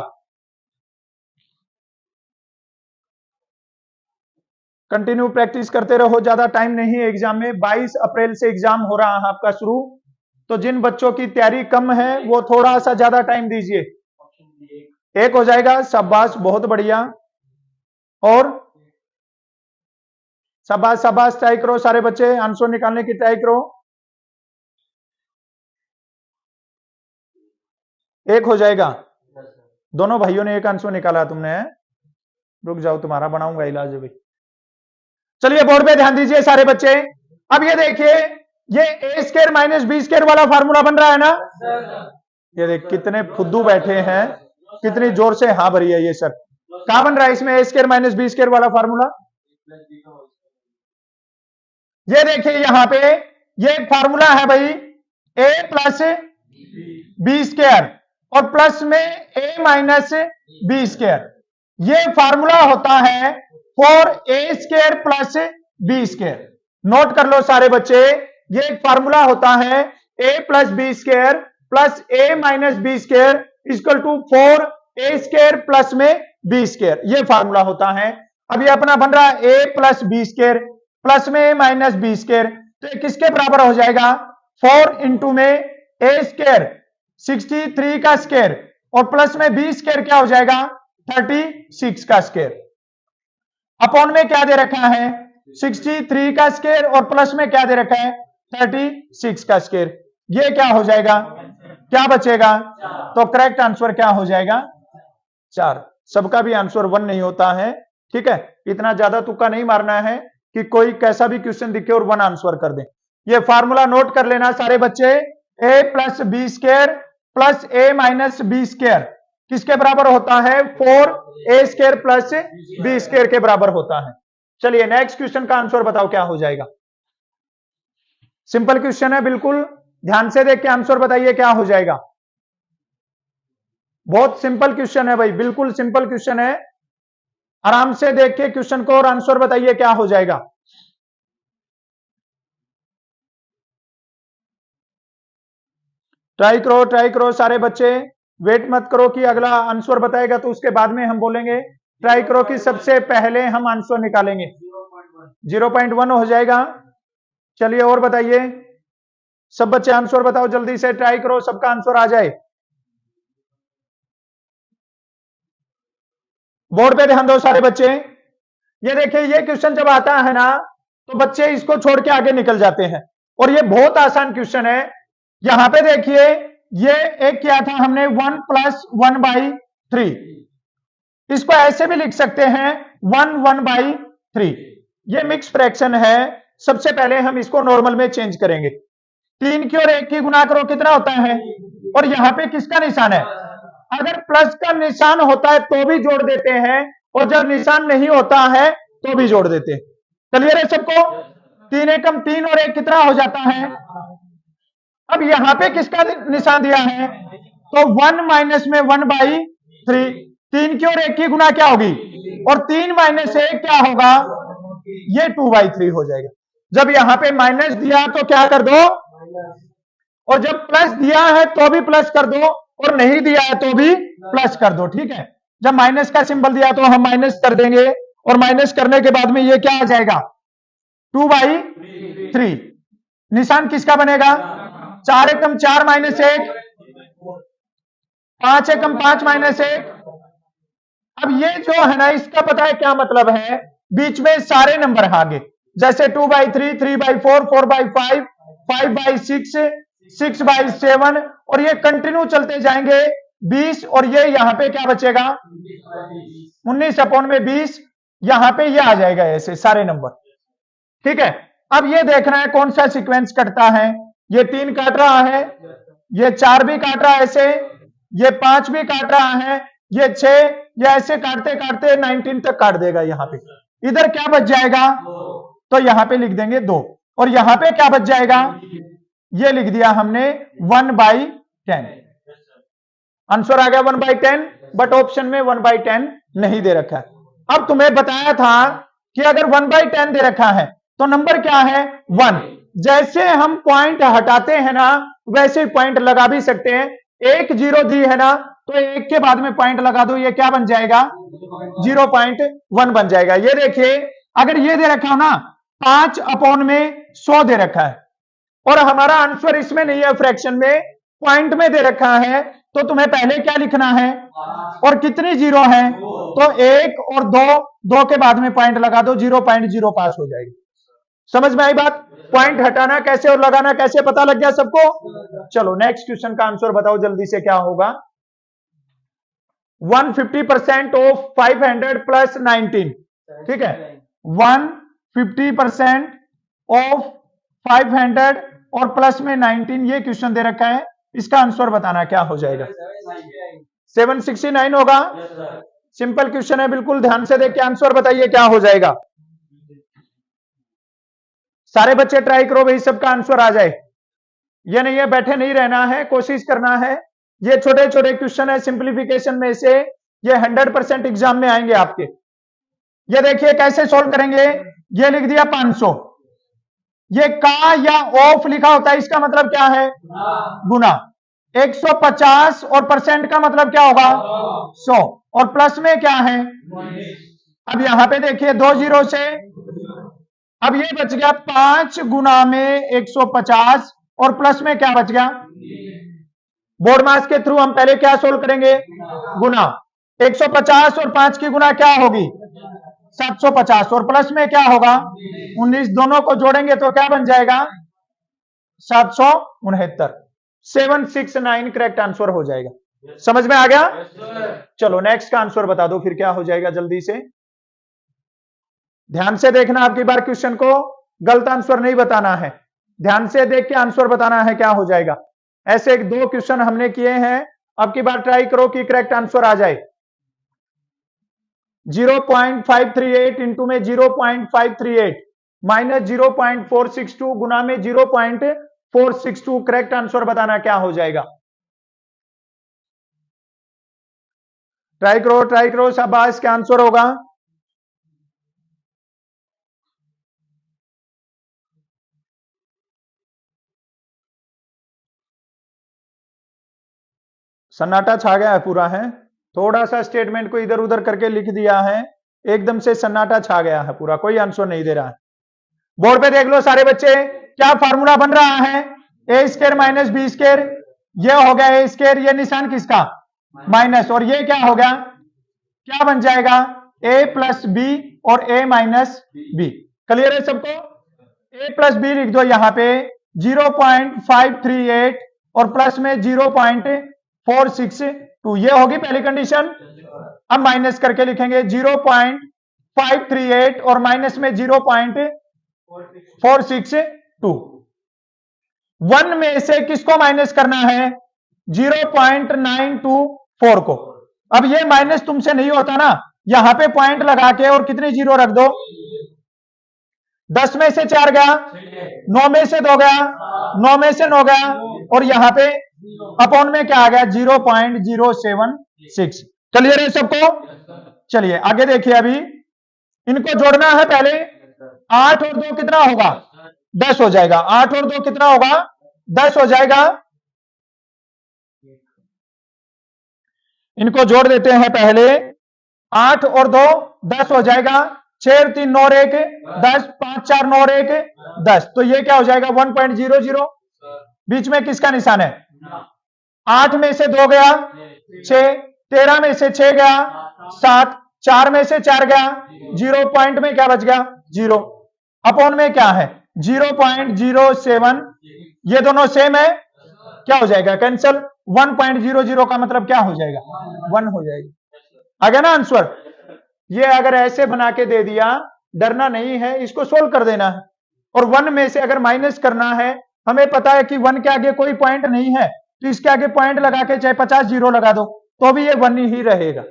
कंटिन्यू प्रैक्टिस करते रहो, ज्यादा टाइम नहीं है एग्जाम में। 22 अप्रैल से एग्जाम हो रहा है आपका शुरू, तो जिन बच्चों की तैयारी कम है वो थोड़ा सा ज्यादा टाइम दीजिए। 1 हो जाएगा, शाबाश बहुत बढ़िया। और शाबाश शाबाश, ट्राई करो सारे बच्चे, आंसर निकालने की ट्राई करो। 1 हो जाएगा। दोनों भाइयों ने 1 आंसर निकाला, तुमने? रुक जाओ, तुम्हारा बनाऊंगा इलाज अभी। चलिए बोर्ड पे ध्यान दीजिए सारे बच्चे। अब ये देखिए, ये ए स्क्वायर माइनस बी स्क्वायर वाला फार्मूला बन रहा है ना? ये देख कितने फुद्दू बैठे हैं, कितनी जोर से हाँ भरी है ये सर। कहां बन रहा है इसमें A square minus B square वाला फार्मूला? ये देखिए यहां पे ये फार्मूला है भाई, ए प्लस बी स्क्वायर और प्लस में ए माइनस बी स्क्वायर। ये फार्मूला होता है for A square plus B square. Note कर लो सारे बच्चे, ये एक फार्मूला होता है A plus B square plus A minus B square equal to 4 A square plus में बी स्क्वायर। ये फार्मूला होता है। अब ये अपना बन रहा है A plus B square plus में ए माइनस बी स्क्वायर, तो ये किसके बराबर हो जाएगा? 4 इंटू में ए स्क्वायर 63 का स्क्वायर और प्लस में बी स्क्वायर क्या हो जाएगा? 36 का स्क्वायर। अपॉन में क्या दे रखा है? 63 का स्क्वायर और प्लस में क्या दे रखा है? 36 का स्क्वायर। ये क्या हो जाएगा? क्या बचेगा? तो करेक्ट आंसर क्या हो जाएगा? 4। सबका भी आंसर 1 नहीं होता है, ठीक है? इतना ज्यादा तुक्का नहीं मारना है कि कोई कैसा भी क्वेश्चन दिखे और 1 आंसर कर दे। ये फार्मूला नोट कर लेना सारे बच्चे, ए plus B square plus A minus B square किसके बराबर होता है? 4 A square plus B square के बराबर होता है। चलिए नेक्स्ट क्वेश्चन का आंसर बताओ क्या हो जाएगा। सिंपल क्वेश्चन है, बिल्कुल ध्यान से देख के आंसर बताइए क्या हो जाएगा। बहुत सिंपल क्वेश्चन है भाई, बिल्कुल सिंपल क्वेश्चन है। आराम से देख के क्वेश्चन को और आंसर बताइए क्या हो जाएगा। ट्राई करो सारे बच्चे, वेट मत करो कि अगला आंसर बताएगा तो उसके बाद में हम बोलेंगे, ट्राई करो कि सबसे पहले हम आंसर निकालेंगे। 0.1 हो जाएगा। चलिए और बताइए, सब बच्चे आंसर बताओ जल्दी से, ट्राई करो सबका आंसर आ जाए। बोर्ड पे ध्यान दो सारे बच्चे। ये देखिए, ये क्वेश्चन जब आता है ना तो बच्चे इसको छोड़ के आगे निकल जाते हैं, और ये बहुत आसान क्वेश्चन है। यहां पे देखिए, ये एक किया था हमने 1 + 1/3, इसको ऐसे भी लिख सकते हैं 1/3। ये मिक्स फ्रैक्शन है। सबसे पहले हम इसको नॉर्मल में चेंज करेंगे। 3 की और 1 की गुना करो कितना होता है, और यहां पे किसका निशान है? अगर प्लस का निशान होता है तो भी जोड़ देते हैं, और जब निशान नहीं होता है तो भी जोड़ देते हैं। क्लियर है सबको? 3 एकम 3 और 1 कितना हो जाता है? अब यहां पे किसका निशान दिया है? तो 1 माइनस में 1/3। 3 की और 1 की गुना क्या होगी, और 3 माइनस 1 क्या होगा? ये 2/3 हो जाएगा। जब यहां पे माइनस दिया तो क्या कर दो, और जब प्लस दिया है तो भी प्लस कर दो, और नहीं दिया है तो भी प्लस कर दो। ठीक है, जब माइनस का सिंबल दिया तो हम माइनस कर देंगे, और माइनस करने के बाद में ये क्या आ जाएगा? 2/3। निशान किसका बनेगा? 4 एकम 4 माइनस 1, 5 एकम 5 माइनस 1। अब ये जो है ना, इसका पता है क्या मतलब है? बीच में सारे नंबर आगे, जैसे 2/3, 3/4, 4/5, 5/6, 6/7, और ये कंटिन्यू चलते जाएंगे 20, और ये यहां पे क्या बचेगा? 19/20। यहां पे ये आ जाएगा ऐसे सारे नंबर। ठीक है, अब ये देखना है कौन सा सीक्वेंस कटता है। ये 3 काट रहा है, ये 4 भी काट रहा है ऐसे, ये 5 भी काट रहा है, ये 6, ये ऐसे काटते काटते 19 तक काट देगा। यहां पे इधर क्या बच जाएगा? तो यहां पे लिख देंगे 2, और यहां पे क्या बच जाएगा? ये लिख दिया हमने 1/10। आंसर आ गया 1/10, बट ऑप्शन में 1/10 नहीं दे रखा है। अब तुम्हें बताया था कि अगर 1/10 दे रखा है तो नंबर क्या है? 1। जैसे हम पॉइंट हटाते हैं ना, वैसे पॉइंट लगा भी सकते हैं। 1 0 दी है ना, तो 1 के बाद में पॉइंट लगा दो, ये क्या बन जाएगा? 0.1 बन जाएगा। ये देखिए, अगर ये दे रखा हो ना 5/100 दे रखा है, और हमारा आंसर इसमें नहीं है, फ्रैक्शन में, पॉइंट में दे रखा है, तो तुम्हें पहले क्या लिखना है, और कितनी जीरो है? तो 1 और 2, 2 के बाद में पॉइंट लगा दो, 0.0 पास हो जाएगी। समझ में आई बात? पॉइंट हटाना कैसे और लगाना कैसे पता लग गया सबको? चलो नेक्स्ट क्वेश्चन का आंसर बताओ जल्दी से, क्या होगा? 150% ऑफ 500 + 19। ठीक है, 150% ऑफ 500 और प्लस में 19, ये क्वेश्चन दे रखा है। इसका आंसर बताना क्या हो जाएगा? 769 होगा। सिंपल क्वेश्चन है, बिल्कुल ध्यान से देख के आंसर बताइए क्या हो जाएगा। सारे बच्चे ट्राई करो भाई, सबका आंसर आ जाए। ये नहीं है बैठे नहीं रहना है, कोशिश करना है। ये छोटे छोटे क्वेश्चन है सिंप्लीफिकेशन में से, ये 100% एग्जाम में आएंगे आपके। ये देखिए कैसे सोल्व करेंगे। ये लिख दिया 500, ये का या ऑफ लिखा होता है, इसका मतलब क्या है? गुना। 150 और परसेंट का मतलब क्या होगा? 100, और प्लस में क्या है? अब यहां पे देखिए 2 0 से, अब ये बच गया 5 गुना में 150, और प्लस में क्या बच गया? बोर्ड मास के थ्रू हम पहले क्या सोल्व करेंगे? गुना। 150 और 5 की गुना क्या होगी? 750, और प्लस में क्या होगा? 19। दोनों को जोड़ेंगे तो क्या बन जाएगा? 769। 769 करेक्ट आंसर हो जाएगा। समझ में आ गया? चलो नेक्स्ट का आंसर बता दो फिर क्या हो जाएगा जल्दी से। ध्यान से देखना, आपकी बार क्वेश्चन को गलत आंसर नहीं बताना है, ध्यान से देख के आंसर बताना है क्या हो जाएगा। ऐसे 2 क्वेश्चन हमने किए हैं, अब की बार ट्राई करो कि करेक्ट आंसर आ जाए। 0.538 इंटू में 0.538 माइनस 0.462 गुना में 0.462, करेक्ट आंसर बताना क्या हो जाएगा। ट्राई करो शाबाश, क्या आंसर होगा? सन्नाटा छा गया है पूरा है, थोड़ा सा स्टेटमेंट को इधर उधर करके लिख दिया है, एकदम से सन्नाटा छा गया है पूरा, कोई आंसर नहीं दे रहा है। बोर्ड पे देख लो सारे बच्चे, क्या फार्मूला बन रहा है, ए स्क्वायर माइनस बी स्क्वायर, ये हो गया ए स्क्वायर, ये निशान किसका माइनस, और ये क्या हो गया, क्या बन जाएगा ए प्लस बी और ए माइनस बी। क्लियर है सबको, ए प्लस बी लिख दो यहां पे 0.538 और प्लस में 0.462, ये होगी पहली कंडीशन। अब माइनस करके लिखेंगे 0.538 और माइनस में 0.462। 1 में से किसको माइनस करना है, 0.924 को। अब ये माइनस तुमसे नहीं होता ना, यहां पे पॉइंट लगा के और कितने जीरो रख दो, 10 में से 4 गया, 9 में से 2 गया, 9 में से 9 गया, और यहां पे अपॉन में क्या आ गया 0.076। क्लियर है सबको, चलिए आगे देखिए, अभी इनको जोड़ना है पहले, 8 और 2 कितना होगा 10 हो जाएगा, 8 और 2 कितना होगा 10 हो जाएगा। इनको जोड़ देते हैं पहले, 8 और 2 10 हो जाएगा, 6 3 9 और 1 10, 5 4 9 और 1 10, तो ये क्या हो जाएगा 1.00। बीच में किसका निशान है, 8 में से 2 गया 6, 13 में से 6 गया 7, 4 में से 4 गया 0, पॉइंट में क्या बच गया 0, अपॉन में क्या है 0.07, ये दोनों सेम है, क्या हो जाएगा कैंसल, 1.00 का मतलब क्या हो जाएगा 1 हो जाएगा। आ गया ना आंसर। ये अगर ऐसे बना के दे दिया, डरना नहीं है, इसको सोल्व कर देना है। और 1 में से अगर माइनस करना है, हमें पता है कि 1 के आगे कोई पॉइंट नहीं है, तो इसके आगे पॉइंट लगा के चाहे 50 जीरो लगा दो तो भी ये 1 ही रहेगा।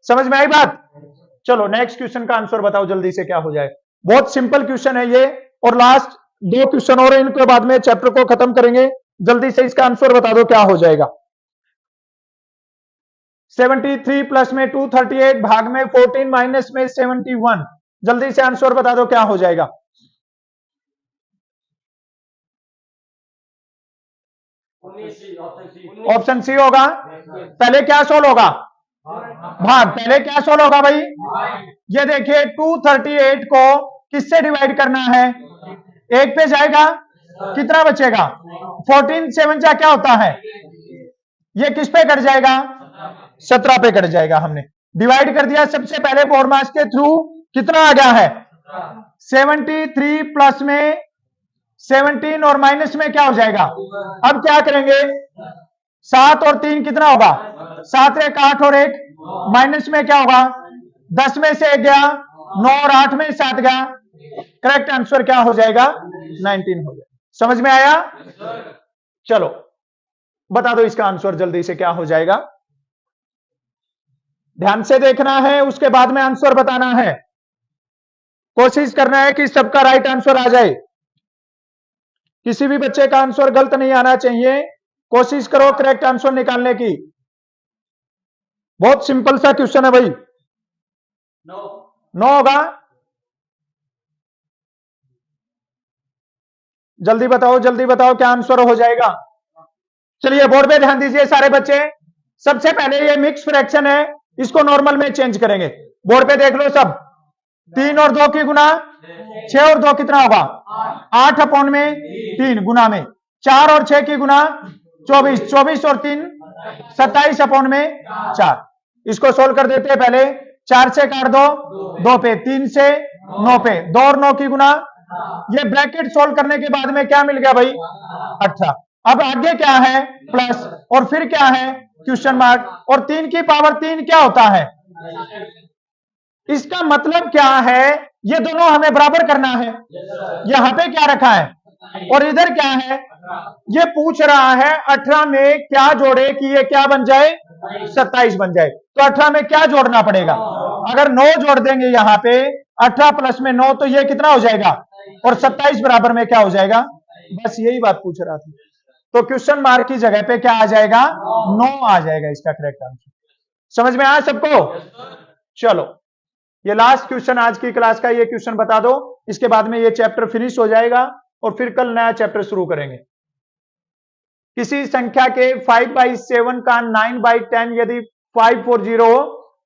समझ में आई बात। चलो नेक्स्ट क्वेश्चन का आंसर बताओ जल्दी से, क्या हो जाए। बहुत सिंपल क्वेश्चन है ये, और लास्ट 2 क्वेश्चन और इनके बाद में चैप्टर को खत्म करेंगे। जल्दी से इसका आंसर बता दो क्या हो जाएगा। 73 प्लस में 238 भाग में 14 माइनस में 71, जल्दी से आंसर बता दो क्या हो जाएगा। ऑप्शन सी होगा। पहले क्या सोल्व होगा, भाग, पहले क्या सोल्व होगा भाई, ये देखिए 238 को किससे डिवाइड करना है, 1 पे जाएगा, कितना बचेगा 14, 7 जा क्या होता है, ये किस पे कट जाएगा 17 पे कट जाएगा। हमने डिवाइड कर दिया, सबसे पहले बोर्ड मास के थ्रू कितना आ गया है 73 प्लस में 17 और माइनस में क्या हो जाएगा। अब क्या करेंगे, 7 और 3 कितना होगा 7 1 8 और 1, माइनस में क्या होगा 10 में से 1 गया, 9 और 8 में 7 गया, करेक्ट आंसर क्या हो जाएगा 19 हो जाएगा। समझ में आया। चलो बता दो इसका आंसर जल्दी से क्या हो जाएगा। ध्यान से देखना है, उसके बाद में आंसर बताना है। कोशिश करना है कि सबका राइट आंसर आ जाए, किसी भी बच्चे का आंसर गलत नहीं आना चाहिए। कोशिश करो करेक्ट आंसर निकालने की। बहुत सिंपल सा क्वेश्चन है भाई। नो होगा, जल्दी बताओ क्या आंसर हो जाएगा। चलिए बोर्ड पे ध्यान दीजिए सारे बच्चे। सबसे पहले ये मिक्स फ्रैक्शन है, इसको नॉर्मल में चेंज करेंगे। बोर्ड पे देख लो सब, 3 और 2 की गुना 6 और 2 कितना होगा 8 अपॉन में 3 गुना में 4 और 6 की गुना 24, 24 और 3 27 अपॉन में 4। इसको सोल्व कर देते हैं पहले, 4 से काट दो 2 पे, 3 से 9 पे, 2 और 9 की गुना, ये ब्रैकेट सोल्व करने के बाद में क्या मिल गया भाई 18। अब आगे क्या है प्लस, और फिर क्या है क्वेश्चन मार्क, और 3 की पावर 3 क्या होता है। इसका मतलब क्या है, ये दोनों हमें बराबर करना है। यहां पे क्या रखा है और इधर क्या है, ये पूछ रहा है 18 में क्या जोड़े कि ये क्या बन जाए 27 बन जाए। तो 18 में क्या जोड़ना पड़ेगा, अगर 9 जोड़ देंगे यहां पे 18 प्लस में 9 तो ये कितना हो जाएगा, और 27 बराबर में क्या हो जाएगा। बस यही बात पूछ रहा था। तो क्वेश्चन मार्क की जगह पे क्या आ जाएगा 9 आ जाएगा इसका करेक्ट आंसर। समझ में आया सबको। चलो ये लास्ट क्वेश्चन आज की क्लास का, ये क्वेश्चन बता दो, इसके बाद में ये चैप्टर फिनिश हो जाएगा और फिर कल नया चैप्टर शुरू करेंगे। किसी संख्या के 5/7 का 9/10 यदि 540 हो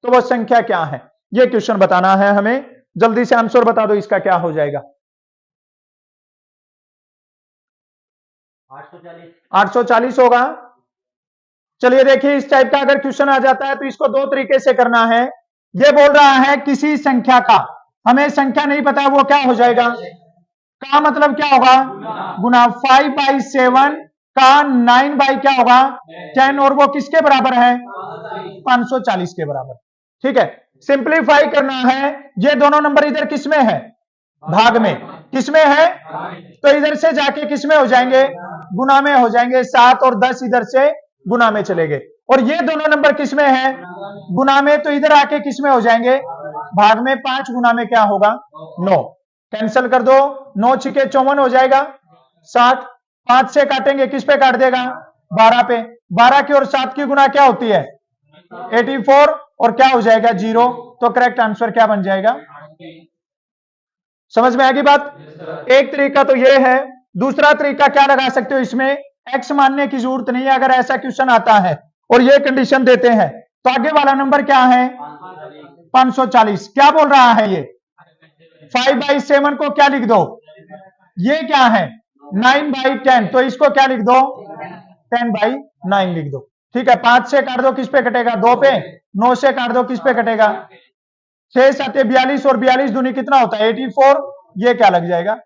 तो वह संख्या क्या है, यह क्वेश्चन बताना है हमें। जल्दी से आंसर बता दो, इसका क्या हो जाएगा। 840 होगा। चलिए देखिए, इस टाइप का अगर क्वेश्चन आ जाता है तो इसको दो तरीके से करना है। यह बोल रहा है किसी संख्या का, हमें संख्या नहीं पता, वो क्या हो जाएगा, का मतलब क्या होगा, गुना 5/7 का 9 क्या होगा 10, और वो किसके बराबर है 540 के बराबर। ठीक है, सिंप्लीफाई करना है। ये दोनों नंबर इधर किसमें है, भाग में, किसमें है, तो इधर से जाके किसमें हो जाएंगे, गुना में हो जाएंगे। 7 और 10 इधर से गुना में चले गए, और ये दोनों नंबर किसमें है, गुना में, तो इधर आके किसमें हो जाएंगे, भाग में। 5 गुना में क्या होगा 9, कैंसिल कर दो, 9 छिके 54 हो जाएगा 60। 5 से काटेंगे, किस पे काट देगा 12 पे। 12 की और 7 की गुना क्या होती है 84, और क्या हो जाएगा 0। तो करेक्ट आंसर क्या बन जाएगा, समझ में आएगी बात। एक तरीका तो यह है। दूसरा तरीका क्या लगा सकते हो, इसमें एक्स मानने की जरूरत नहीं है। अगर ऐसा क्वेश्चन आता है और ये कंडीशन देते हैं तो आगे वाला नंबर क्या है 540। क्या बोल रहा है ये, 5/7 को क्या लिख दो, ये क्या है 9/10, तो इसको क्या लिख दो 10/9 लिख दो। ठीक है, 5 से काट दो, किस पे कटेगा 2 पे। 9 से काट दो, किस पे कटेगा 6 7 42, और 42 दूनी कितना होता है 84, ये क्या लग जाएगा।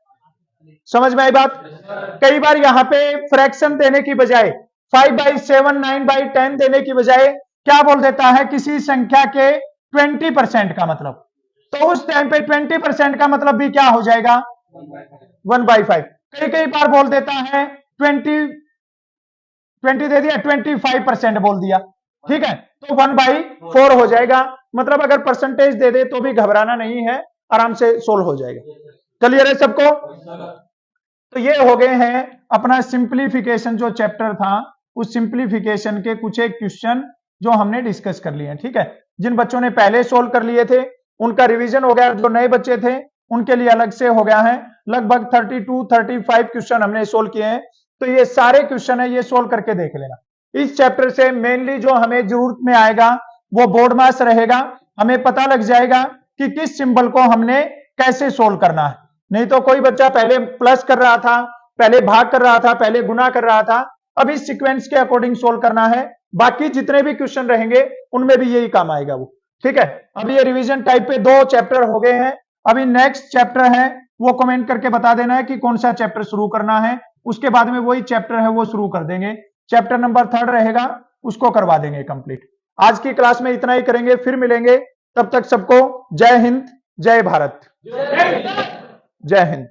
समझ में आई बात। कई बार यहां पे फ्रैक्शन देने की बजाय 5/7 9/10 देने की बजाय क्या बोल देता है, किसी संख्या के 20% का मतलब, तो उस टाइम पे 20% का मतलब भी क्या हो जाएगा 1/5। कई बार बोल देता है 20 दे दिया, 25% बोल दिया, ठीक है, तो 1/4 हो जाएगा। मतलब अगर परसेंटेज दे दे तो भी घबराना नहीं है, आराम से सोल्व हो जाएगा। क्लियर है सबको। तो ये हो गए हैं अपना सिंप्लीफिकेशन जो चैप्टर था, उस सिंप्लीफिकेशन के कुछ एक क्वेश्चन जो हमने डिस्कस कर लिए हैं। ठीक है, जिन बच्चों ने पहले सोल्व कर लिए थे उनका रिवीजन हो गया, जो नए बच्चे थे उनके लिए अलग से हो गया है। लगभग 32-35 क्वेश्चन हमने सोल्व किए हैं। तो ये सारे क्वेश्चन है, ये सोल्व करके देख लेना। इस चैप्टर से मेनली जो हमें जरूरत में आएगा वो बोर्ड मास रहेगा। हमें पता लग जाएगा कि किस सिंबल को हमने कैसे सोल्व करना है। नहीं तो कोई बच्चा पहले प्लस कर रहा था, पहले भाग कर रहा था, पहले गुना कर रहा था, अब इस सीक्वेंस के अकॉर्डिंग सोल्व करना है। बाकी जितने भी क्वेश्चन रहेंगे उनमें भी यही काम आएगा वो। ठीक है, अब ये रिवीजन टाइप पे 2 चैप्टर हो गए हैं। अभी नेक्स्ट चैप्टर है, वो कमेंट करके बता देना है कि कौन सा चैप्टर शुरू करना है। उसके बाद में वही चैप्टर है वो शुरू कर देंगे। चैप्टर नंबर 3 रहेगा, उसको करवा देंगे कंप्लीट। आज की क्लास में इतना ही करेंगे, फिर मिलेंगे। तब तक सबको जय हिंद, जय भारत, जय हिंद।